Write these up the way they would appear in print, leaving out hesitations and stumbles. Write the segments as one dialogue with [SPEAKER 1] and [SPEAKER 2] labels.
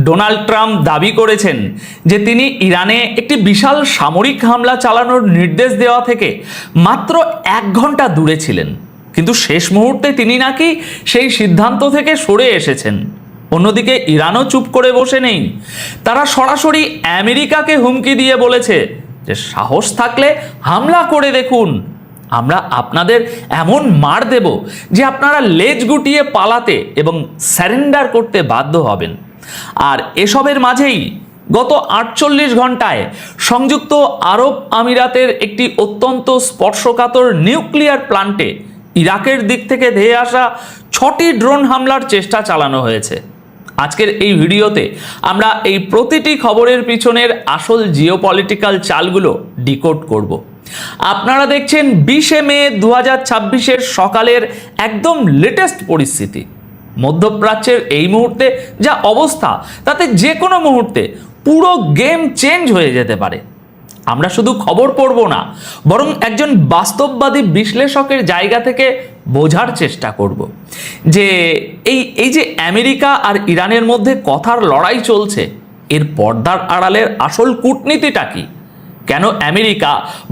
[SPEAKER 1] Donald Trump দাবি করেছেন যে তিনি ইরানে একটি বিশাল সামরিক হামলা চালানোর নির্দেশ দেওয়া থেকে মাত্র 1 ঘন্টা দূরে ছিলেন, কিন্তু শেষ মুহূর্তে তিনি নাকি সেই সিদ্ধান্ত থেকে সরে এসেছেন। অন্যদিকে ইরানও চুপ করে বসে নেই, তারা সরাসরি আমেরিকাকে হুমকি দিয়ে বলেছে যে সাহস থাকলে হামলা করে দেখুন, আমরা আপনাদের এমন মার দেব যে আপনারা লেজ গুটিয়ে পালাতে এবং স্যারেন্ডার করতে বাধ্য হবেন। আর এসবের মাঝেই গত 48 ঘন্টায় সংযুক্ত আরব আমিরাতের একটি অত্যন্ত স্পর্শকাতর নিউক্লিয়ার প্ল্যান্টে ইরাকের দিক থেকে ধেয়ে আসা 6টি ড্রোন হামলার চেষ্টা চালানো হয়েছে। আজকের এই ভিডিওতে আমরা এই প্রতিটি খবরের পিছনের আসল জিওপলিটিক্যাল চালগুলো ডিকোড করব। আপনারা দেখছেন 20 মে 2026-এর সকালের একদম লেটেস্ট পরিস্থিতি। মধ্যপ্রাচ্যের এই মুহূর্তে যা অবস্থা, তাতে যে কোনো মুহূর্তে পুরো গেম চেঞ্জ হয়ে যেতে পারে। আমরা শুধু খবর পড়ব না, বরং একজন বাস্তববাদী বিশ্লেষকের জায়গা থেকে বোঝার চেষ্টা করব যে এই যে আমেরিকা আর ইরানের মধ্যে কথার লড়াই চলছে, এর পর্দার আড়ালের আসল কূটনীতিটা কি? কেন আমেরিকা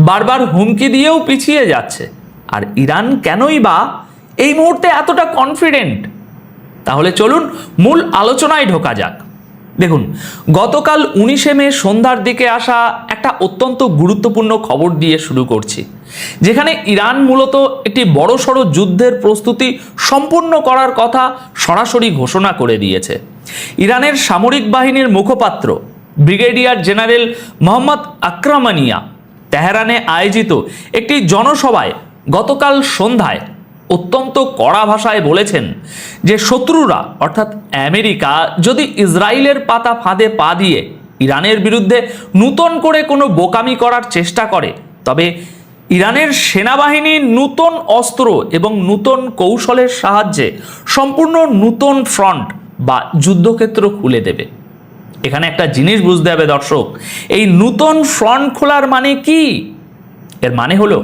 [SPEAKER 1] বারবার হুমকি দিয়েও পিছিয়ে যাচ্ছে, আর ইরান কেনই বা এই মুহূর্তে এতটা কনফিডেন্ট? তাহলে চলুন মূল আলোচনায় ঢোকা যাক। দেখুন, গতকাল 19 মে সন্ধ্যার দিকে আসা একটা অত্যন্ত গুরুত্বপূর্ণ খবর দিয়ে শুরু করছি, যেখানে ইরান মূলত একটি বড়সড় যুদ্ধের প্রস্তুতি সম্পূর্ণ করার কথা সরাসরি ঘোষণা করে দিয়েছে। ইরানের সামরিক বাহিনীর মুখপাত্র ব্রিগেডিয়ার জেনারেল মোহাম্মদ আকরামানিয়া তেহরানে আয়োজিত একটি জনসভায় গতকাল সন্ধ্যায় অত্যন্ত কড়া ভাষায় বলেছেন যে শত্রুরা অর্থাৎ আমেরিকা যদি ইসরায়েলের পাতা ফাঁদে পা দিয়ে ইরানের বিরুদ্ধে নতুন করে কোনো বোকামি করার চেষ্টা করে, তবে ইরানের সেনাবাহিনী নতুন অস্ত্র এবং নতুন কৌশলের সাহায্যে সম্পূর্ণ নতুন ফ্রন্ট বা যুদ্ধক্ষেত্র খুলে দেবে। এখানে একটা জিনিস বুঝতে হবে দর্শক, এই নতুন ফ্রন্ট খোলার মানে কি? এর মানে হলো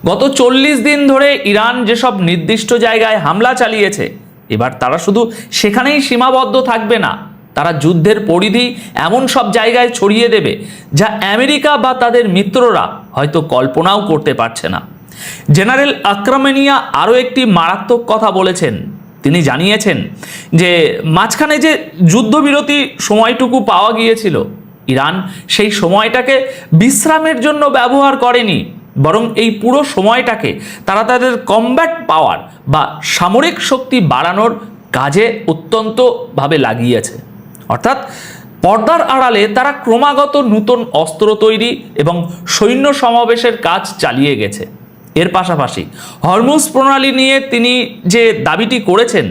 [SPEAKER 1] গত 40 দিন ধরে ইরান যেসব নির্দিষ্ট জায়গায় হামলা চালিয়েছে, এবার তারা শুধু সেখানেই সীমাবদ্ধ থাকবে না, তারা যুদ্ধের পরিধি এমন সব জায়গায় ছড়িয়ে দেবে যা আমেরিকা বা তাদের মিত্ররা হয়তো কল্পনাও করতে পারছে না। জেনারেল আকরামানিয়া আরও একটি মারাত্মক কথা বলেছেন। তিনি জানিয়েছেন যে মাঝখানে যে যুদ্ধবিরতি সময়টুকু পাওয়া গিয়েছিল, ইরান সেই সময়টাকে বিশ্রামের জন্য ব্যবহার করেনি, বরং এই পুরো সময়টাকে তারা তাদের কমব্যাট পাওয়ার বা সামরিক শক্তি বাড়ানোর কাজে অত্যন্তভাবে লাগিয়েছে। অর্থাৎ পর্দার আড়ালে তারা ক্রমাগত নতুন অস্ত্র তৈরি এবং সৈন্য সমাবেশের কাজ চালিয়ে গেছে। এর পাশাপাশি হরমুজ প্রণালী নিয়ে তিনি যে দাবিটি করেছেন,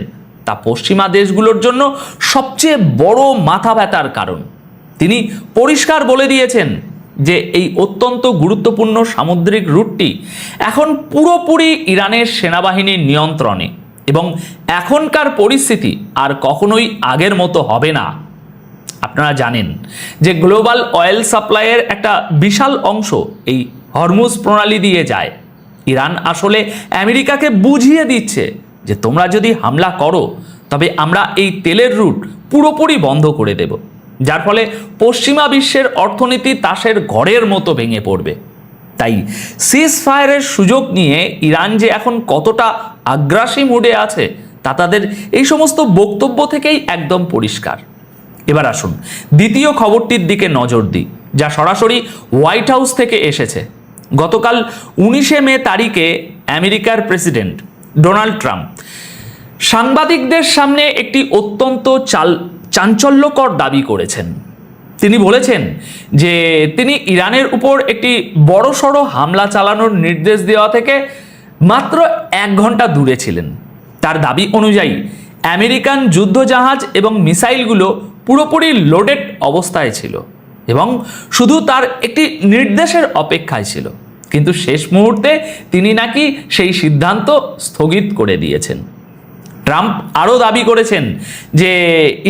[SPEAKER 1] তা পশ্চিমা দেশগুলোর জন্য সবচেয়ে বড় মাথা ব্যথার কারণ। তিনি পরিষ্কার বলে দিয়েছেন যে এই অত্যন্ত গুরুত্বপূর্ণ সামুদ্রিক রুটটি এখন পুরোপুরি ইরানের সেনাবাহিনীর নিয়ন্ত্রণে, এবং এখনকার পরিস্থিতি আর কখনোই আগের মতো হবে না। আপনারা জানেন যে গ্লোবাল অয়েল সাপ্লাইয়ের একটা বিশাল অংশ এই হরমুজ প্রণালী দিয়ে যায়। ইরান আসলে আমেরিকাকে বুঝিয়ে দিচ্ছে যে তোমরা যদি হামলা করো, তবে আমরা এই তেলের রুট পুরোপুরি বন্ধ করে দেব, যার ফলে পশ্চিমা বিশ্বের অর্থনীতি তাসের ঘরের মতো ভেঙে পড়বে। তাই সিজ ফায়ারের সুযোগ নিয়ে ইরান যে এখন কতটা আগ্রাসী মুডে আছে, তা তাদের এই সমস্ত বক্তব্য থেকেই একদম পরিষ্কার। এবার আসুন দ্বিতীয় খবরটির দিকে নজর দিই, যা সরাসরি হোয়াইট হাউস থেকে এসেছে। গতকাল 19 মে তারিখে আমেরিকার প্রেসিডেন্ট ডোনাল্ড ট্রাম্প সাংবাদিকদের সামনে একটি অত্যন্ত চাঞ্চল্যকর দাবি করেছেন। তিনি বলেছেন যে তিনি ইরানের উপর একটি বড়সড় হামলা চালানোর নির্দেশ দেওয়া থেকে মাত্র 1 ঘন্টা দূরে ছিলেন। তার দাবি অনুযায়ী আমেরিকান যুদ্ধজাহাজ এবং মিসাইলগুলো পুরোপুরি লোডেড অবস্থায় ছিল এবং শুধু তার একটি নির্দেশের অপেক্ষায় ছিল, কিন্তু শেষ মুহূর্তে তিনি নাকি সেই সিদ্ধান্ত স্থগিত করে দিয়েছেন। ট্রাম্প আরও দাবি করেছেন যে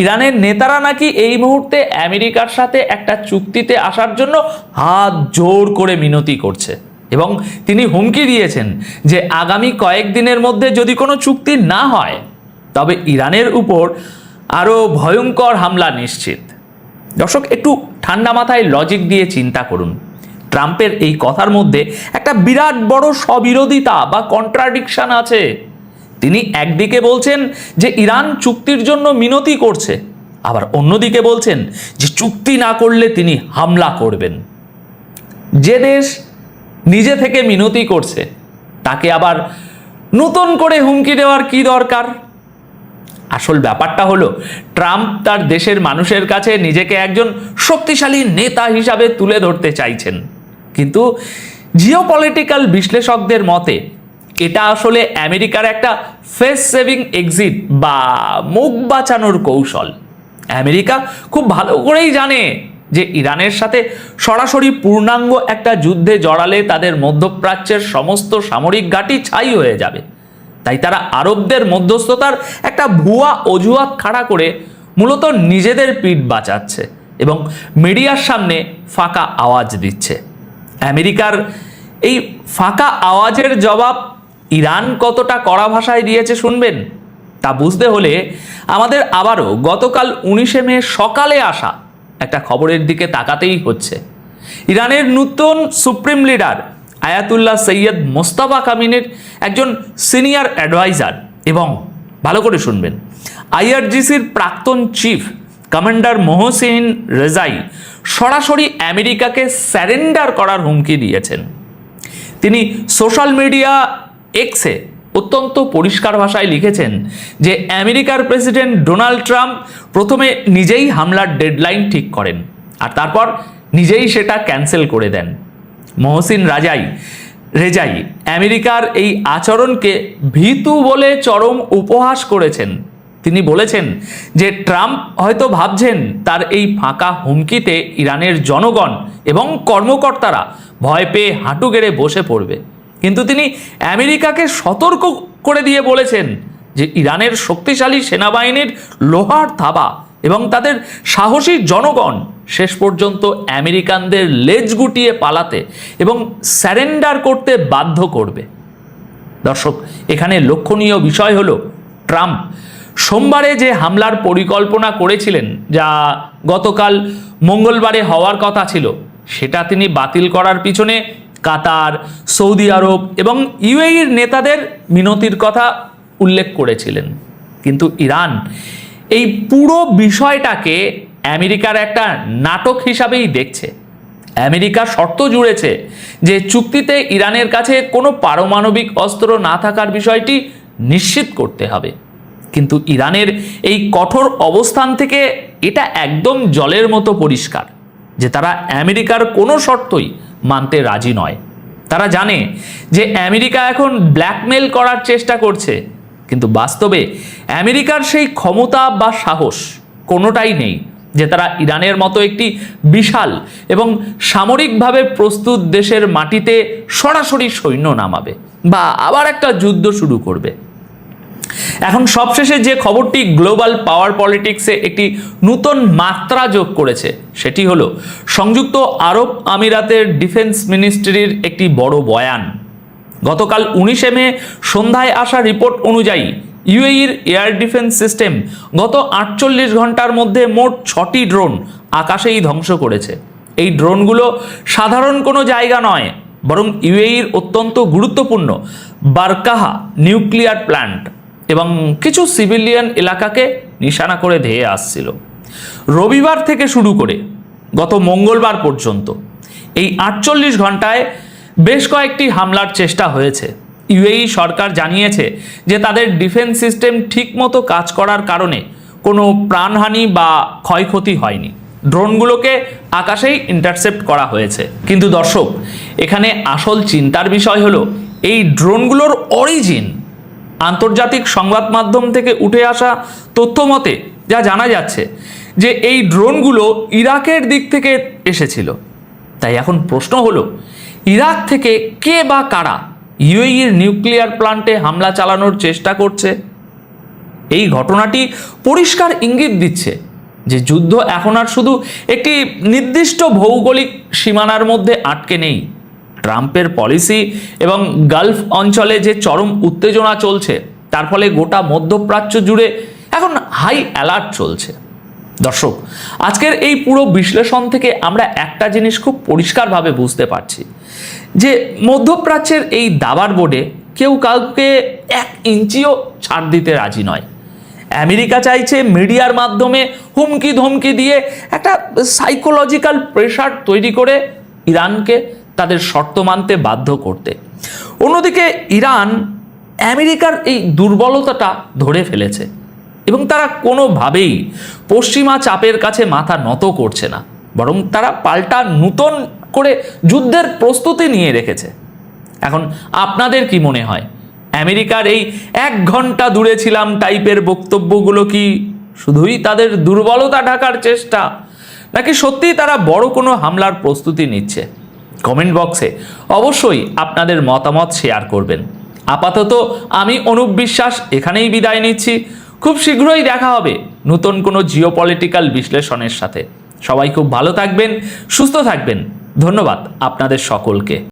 [SPEAKER 1] ইরানের নেতারা নাকি এই মুহূর্তে আমেরিকার সাথে একটা চুক্তিতে আসার জন্য হাত জোর করে মিনতি করছে, এবং তিনি হুমকি দিয়েছেন যে আগামী কয়েকদিনের মধ্যে যদি কোনো চুক্তি না হয়, তবে ইরানের উপর আরও ভয়ঙ্কর হামলা নিশ্চিত। দর্শক, একটু ঠান্ডা মাথায় লজিক দিয়ে চিন্তা করুন। ট্রাম্পের এই কথার মধ্যে একটা বিরাট বড় স্ববিরোধিতা বা কন্ট্রাডিকশন আছে। তিনি একদিকে বলছেন যে ইরান চুক্তির জন্য মিনতি করছে, আবার অন্যদিকে বলছেন যে চুক্তি না করলে তিনি হামলা করবেন। যে দেশ নিজে থেকে মিনতি করছে তাকে আবার নতুন করে হুমকি দেওয়ার কি দরকার? আসল ব্যাপারটা হলো, ট্রাম্প তার দেশের মানুষের কাছে নিজেকে একজন শক্তিশালী নেতা হিসাবে তুলে ধরতে চাইছেন, কিন্তু জিওপলিটিক্যাল বিশ্লেষকদের মতে এটা আসলে আমেরিকার একটা ফেস সেভিং এক্সিট বা মুখ বাঁচানোর কৌশল। আমেরিকা খুব ভালো করেই জানে যে ইরানের সাথে সরাসরি পূর্ণাঙ্গ একটা যুদ্ধে জড়ালে তাদের মধ্যপ্রাচ্যের সমস্ত সামরিক ঘাঁটি ছাই হয়ে যাবে। তাই তারা আরবদের মধ্যস্থতার একটা ভুয়া অজুহাত খাড়া করে মূলত নিজেদের পিঠ বাঁচাচ্ছে এবং মিডিয়ার সামনে ফাঁকা আওয়াজ দিচ্ছে। আমেরিকার এই ফাঁকা আওয়াজের জবাব ইরান কতটা কড়া ভাষায় দিয়েছে শুনবেন? তা বুঝতে হলে আমাদের আবারও গতকাল 19 মে সকালে আসা একটা খবরের দিকে তাকাতেই হচ্ছে। ইরানের নতুন supreme leader Ayatollah Syed Mostafa কামিনের একজন সিনিয়র অ্যাডভাইজার এবং ভালো করে শুনবেন, আইআরজিসির প্রাক্তন চিফ কমান্ডার মোহসিন রেজাই সরাসরি আমেরিকাকে স্যারেন্ডার করার হুমকি দিয়েছেন। তিনি সোশ্যাল মিডিয়া এক্সে অত্যন্ত পরিষ্কার ভাষায় লিখেছেন যে আমেরিকার প্রেসিডেন্ট ডোনাল্ড ট্রাম্প প্রথমে নিজেই হামলার ডেডলাইন ঠিক করেন আর তারপর নিজেই সেটা ক্যান্সেল করে দেন। মোহসিন রেজাই আমেরিকার এই আচরণকে ভীতু বলে চরম উপহাস করেছেন। তিনি বলেছেন যে ট্রাম্প হয়তো ভাবছেন তার এই ফাঁকা হুমকিতে ইরানের জনগণ এবং কর্মকর্তারা ভয় পেয়ে হাঁটু গেড়ে বসে পড়বে, কিন্তু তিনি আমেরিকাকে সতর্ক করে দিয়ে বলেছেন যে ইরানের শক্তিশালী সেনাবাহিনীর লোহার থাবা এবং তাদের সাহসী জনগণ শেষ পর্যন্ত আমেরিকানদের লেজ গুটিয়ে পালাতে এবং স্যারেন্ডার করতে বাধ্য করবে। দর্শক, এখানে লক্ষণীয় বিষয় হলো, ট্রাম্প সোমবারে যে হামলার পরিকল্পনা করেছিলেন, যা গতকাল মঙ্গলবারে হওয়ার কথা ছিল, সেটা তিনি বাতিল করার পিছনে কাতার, সৌদি আরব এবং ইউএইর নেতাদের মিনতির কথা উল্লেখ করেছিলেন। কিন্তু ইরান এই পুরো বিষয়টাকে আমেরিকার একটা নাটক হিসাবেই দেখছে। আমেরিকা শর্ত জুড়েছে যে চুক্তিতে ইরানের কাছে কোনো পারমাণবিক অস্ত্র না থাকার বিষয়টি নিশ্চিত করতে হবে, কিন্তু ইরানের এই কঠোর অবস্থান থেকে এটা একদম জলের মতো পরিষ্কার যে তারা আমেরিকার কোনো শর্তই মানতে রাজি নয়। তারা জানে যে আমেরিকা এখন ব্ল্যাকমেল করার চেষ্টা করছে, কিন্তু বাস্তবে আমেরিকার সেই ক্ষমতা বা সাহস কোনোটাই নেই যে তারা ইরানের মতো একটি বিশাল এবং সামরিকভাবে প্রস্তুত দেশের মাটিতে সরাসরি সৈন্য নামাবে বা আবার একটা যুদ্ধ শুরু করবে। এখন সবশেষে যে খবরটি গ্লোবাল পাওয়ার পলিটিক্সে একটি নতুন মাত্রা যোগ করেছে, সেটি হলো সংযুক্ত আরব আমিরাতের ডিফেন্স মিনিস্ট্রির একটি বড় বয়ান। গতকাল 19 মে সন্ধ্যায় আসা রিপোর্ট অনুযায়ী ইউএইর এয়ার ডিফেন্স সিস্টেম গত 48 ঘন্টার মধ্যে মোট 6টি ড্রোন আকাশেই ধ্বংস করেছে। এই ড্রোনগুলো সাধারণ কোনো জায়গা নয়, বরং ইউএইর অত্যন্ত গুরুত্বপূর্ণ বারকাহা নিউক্লিয়ার প্ল্যান্ট এবং কিছু সিভিলিয়ান এলাকাকে নিশানা করে ধেয়ে আসছিল। রবিবার থেকে শুরু করে গত মঙ্গলবার পর্যন্ত এই 48 ঘন্টায় বেশ কয়েকটি হামলার চেষ্টা হয়েছে। ইউএই সরকার জানিয়েছে যে তাদের ডিফেন্স সিস্টেম ঠিকমতো কাজ করার কারণে কোনো প্রাণহানি বা ক্ষয়ক্ষতি হয়নি। ড্রোনগুলোকে আকাশেই ইন্টারসেপ্ট করা হয়েছে। কিন্তু দর্শক, এখানে আসল চিন্তার বিষয় হলো এই ড্রোনগুলোর অরিজিন। আন্তর্জাতিক সংবাদ মাধ্যম থেকে উঠে আসা তথ্য মতে যা জানা যাচ্ছে যে এই ড্রোনগুলো ইরাকের দিক থেকে এসেছিল। তাই এখন প্রশ্ন হলো, ইরাক থেকে কে বা কারা ইউএইর নিউক্লিয়ার প্ল্যান্টে হামলা চালানোর চেষ্টা করছে? এই ঘটনাটি পরিষ্কার ইঙ্গিত দিচ্ছে যে যুদ্ধ এখন আর শুধু একটি নির্দিষ্ট ভৌগোলিক সীমানার মধ্যে আটকে নেই। ট্রাম্পের পলিসি এবং গালফ অঞ্চলে যে চরম উত্তেজনা চলছে, তার ফলে গোটা মধ্যপ্রাচ্য জুড়ে এখন হাই অ্যালার্ট চলছে। দর্শক, আজকের এই পুরো বিশ্লেষণ থেকে আমরা একটা জিনিস খুব পরিষ্কারভাবে বুঝতে পারছি যে মধ্যপ্রাচ্যের এই দাবার বোর্ডে কেউ কাউকে 1 ইঞ্চিও ছাড় দিতে রাজি নয়। আমেরিকা চাইছে মিডিয়ার মাধ্যমে হুমকি ধমকি দিয়ে একটা সাইকোলজিক্যাল প্রেশার তৈরি করে ইরানকে তাদের শর্ত মানতে বাধ্য করতে। অন্যদিকে ইরান আমেরিকার এই দুর্বলতাটা ধরে ফেলেছে এবং তারা কোনোভাবেই পশ্চিমা চাপের কাছে মাথা নত করছে না, বরং তারা পাল্টা নূতন করে যুদ্ধের প্রস্তুতি নিয়ে রেখেছে। এখন আপনাদের কি মনে হয়, আমেরিকার এই 1 ঘন্টা দূরে ছিলাম টাইপের বক্তব্যগুলো কি শুধুই তাদের দুর্বলতা ঢাকার চেষ্টা, নাকি সত্যিই তারা বড় কোনো হামলার প্রস্তুতি নিচ্ছে? কমেন্ট বক্সে অবশ্যই আপনাদের মতামত শেয়ার করবেন। আপাতত আমি অনুপ বিশ্বাস এখানেই বিদায় নিচ্ছি। খুব শীঘ্রই দেখা হবে নতুন কোনো জিওপলিটিক্যাল বিশ্লেষণের সাথে। সবাই খুব ভালো থাকবেন, সুস্থ থাকবেন। ধন্যবাদ আপনাদের সকলকে।